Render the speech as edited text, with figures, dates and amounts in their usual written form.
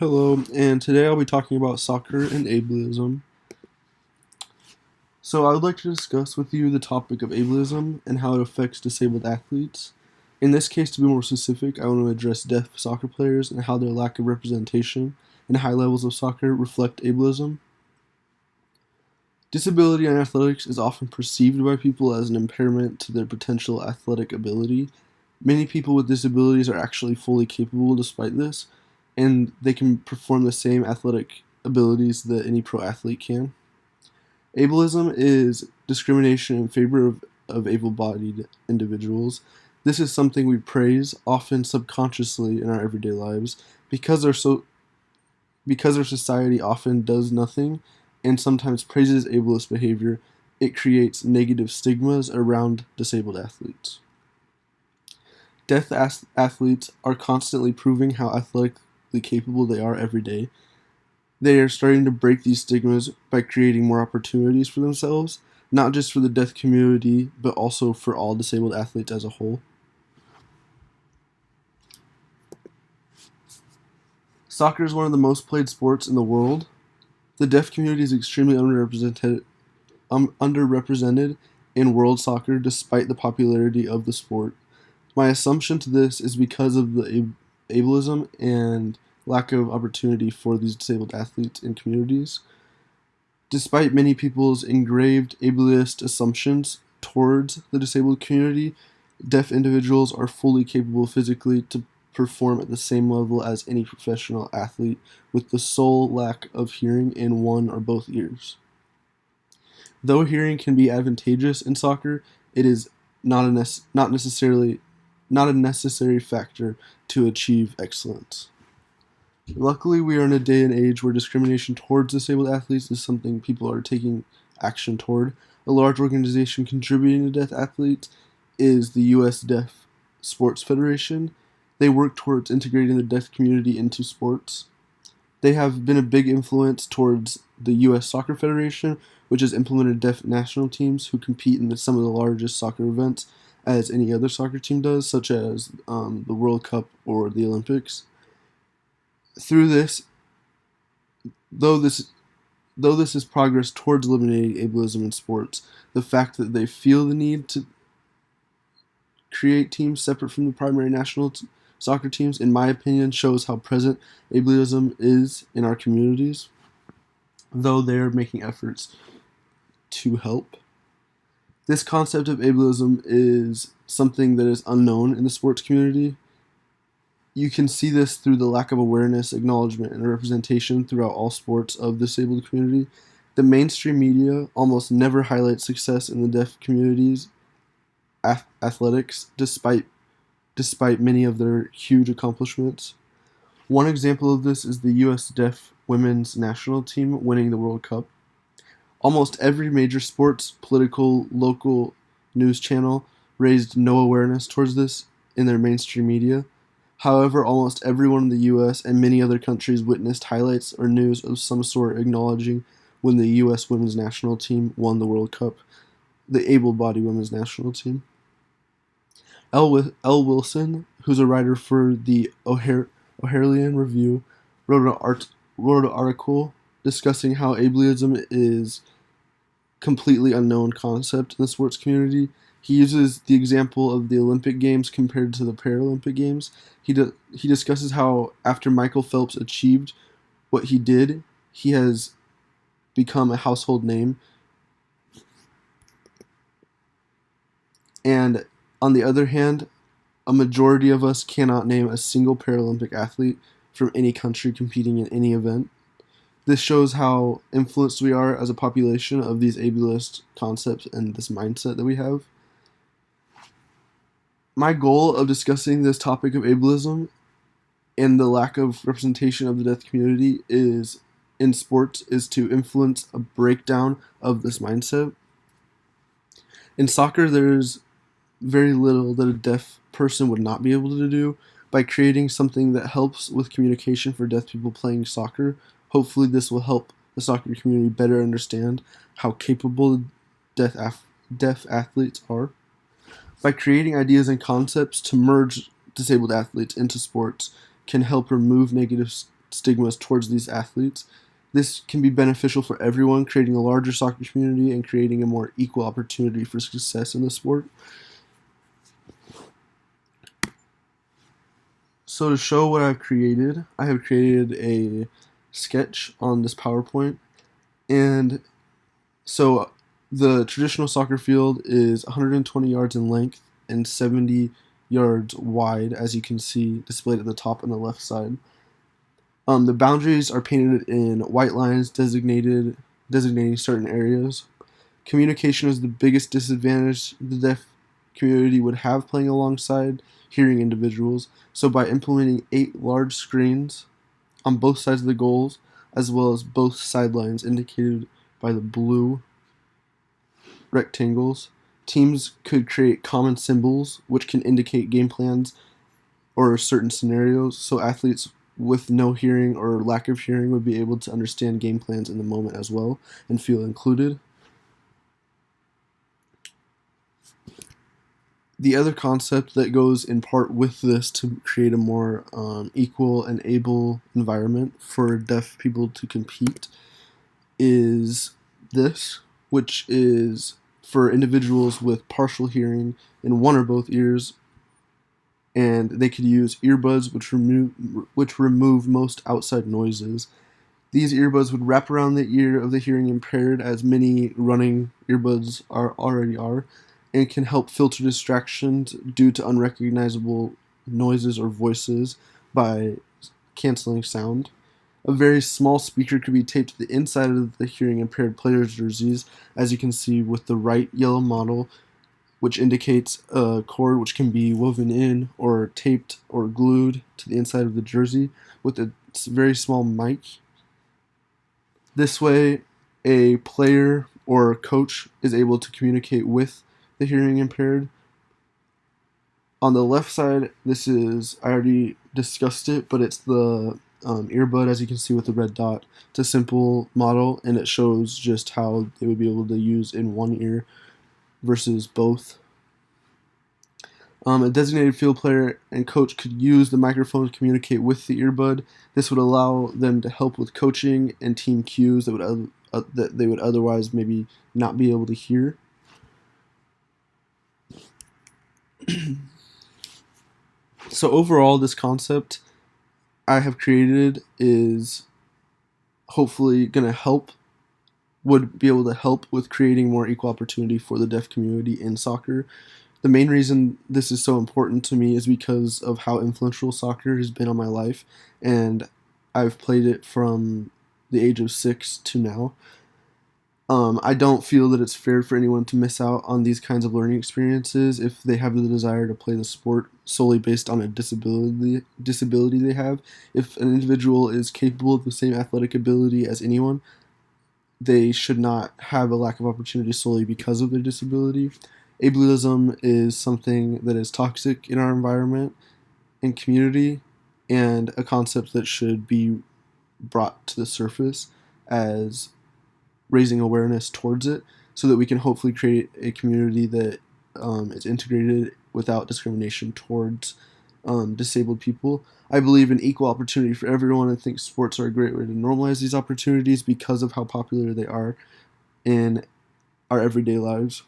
Hello, and today I'll be talking about soccer and ableism. So, I would like to discuss with you the topic of ableism and how it affects disabled athletes. In this case, to be more specific, I want to address deaf soccer players and how their lack of representation and high levels of soccer reflect ableism. Disability in athletics is often perceived by people as an impairment to their potential athletic ability. Many people with disabilities are actually fully capable despite this, and they can perform the same athletic abilities that any pro athlete can. Ableism is discrimination in favor of able bodied individuals. This is something we praise, often subconsciously, in our everyday lives because our society often does nothing and sometimes praises ableist behavior. It creates negative stigmas around disabled athletes. Deaf athletes are constantly proving how athletically capable they are every day. They are starting to break these stigmas by creating more opportunities for themselves, not just for the deaf community, but also for all disabled athletes as a whole. Soccer is one of the most played sports in the world. The deaf community is extremely underrepresented in world soccer despite the popularity of the sport. My assumption to this is because of the ableism and lack of opportunity for these disabled athletes in communities. Despite many people's engraved ableist assumptions towards the disabled community, deaf individuals are fully capable physically to perform at the same level as any professional athlete with the sole lack of hearing in one or both ears. Though hearing can be advantageous in soccer, it is not a necessary factor to achieve excellence. Luckily, we are in a day and age where discrimination towards disabled athletes is something people are taking action toward. A large organization contributing to deaf athletes is the U.S. Deaf Sports Federation. They work towards integrating the deaf community into sports. They have been a big influence towards the U.S. Soccer Federation, which has implemented deaf national teams who compete in some of the largest soccer events as any other soccer team does, such as the World Cup or the Olympics. Through this, though this though this is progress towards eliminating ableism in sports, the fact that they feel the need to create teams separate from the primary national soccer teams, in my opinion, shows how present ableism is in our communities, though they're making efforts to help. This concept of ableism is something that is unknown in the sports community. You can see this through the lack of awareness, acknowledgement, and representation throughout all sports of the disabled community. The mainstream media almost never highlights success in the deaf community's athletics, despite many of their huge accomplishments. One example of this is the U.S. Deaf Women's National Team winning the World Cup. Almost every major sports, political, local news channel raised no awareness towards this in their mainstream media. However, almost everyone in the U.S. and many other countries witnessed highlights or news of some sort acknowledging when the U.S. women's national team won the World Cup, the able-bodied women's national team. L. Wilson, who's a writer for the O'Harleian Review, wrote an article discussing how ableism is completely unknown concept in the sports community. He uses the example of the Olympic Games compared to the Paralympic Games. He discusses how after Michael Phelps achieved what he did, he has become a household name. And on the other hand, a majority of us cannot name a single Paralympic athlete from any country competing in any event. This shows how influenced we are as a population of these ableist concepts and this mindset that we have. My goal of discussing this topic of ableism and the lack of representation of the deaf community is in sports is to influence a breakdown of this mindset. In soccer, there's very little that a deaf person would not be able to do. By creating something that helps with communication for deaf people playing soccer, hopefully this will help the soccer community better understand how capable deaf athletes are. By creating ideas and concepts to merge disabled athletes into sports can help remove negative stigmas towards these athletes. This can be beneficial for everyone, creating a larger soccer community and creating a more equal opportunity for success in the sport. So to show what I've created, I have created a sketch on this PowerPoint. And so the traditional soccer field is 120 yards in length and 70 yards wide, as you can see displayed at the top on the left side. The boundaries are painted in white lines designating certain areas. Communication is the biggest disadvantage the deaf community would have playing alongside hearing individuals. So by implementing 8 large screens on both sides of the goals, as well as both sidelines indicated by the blue rectangles, teams could create common symbols which can indicate game plans or certain scenarios, so athletes with no hearing or lack of hearing would be able to understand game plans in the moment as well and feel included. The other concept that goes in part with this to create a more equal and able environment for deaf people to compete is this, which is for individuals with partial hearing in one or both ears, and they could use earbuds which remove most outside noises. These earbuds would wrap around the ear of the hearing impaired, as many running earbuds already are, and can help filter distractions due to unrecognizable noises or voices by canceling sound. A very small speaker could be taped to the inside of the hearing impaired players' jerseys, as you can see with the right yellow model, which indicates a cord which can be woven in or taped or glued to the inside of the jersey with a very small mic. This way, a player or a coach is able to communicate with the hearing impaired. On the left side, this is, I already discussed it, but it's the earbud, as you can see with the red dot. It's a simple model, and it shows just how they would be able to use in one ear versus both. A designated field player and coach could use the microphone to communicate with the earbud. This would allow them to help with coaching and team cues that they would otherwise maybe not be able to hear. So overall, this concept I have created is hopefully would be able to help with creating more equal opportunity for the deaf community in soccer. The main reason this is so important to me is because of how influential soccer has been on my life, and I've played it from the age of 6 to now. I don't feel that it's fair for anyone to miss out on these kinds of learning experiences if they have the desire to play the sport solely based on a disability they have. If an individual is capable of the same athletic ability as anyone, they should not have a lack of opportunity solely because of their disability. Ableism is something that is toxic in our environment and community, and a concept that should be brought to the surface as raising awareness towards it, so that we can hopefully create a community that is integrated without discrimination towards disabled people. I believe in equal opportunity for everyone and think sports are a great way to normalize these opportunities because of how popular they are in our everyday lives.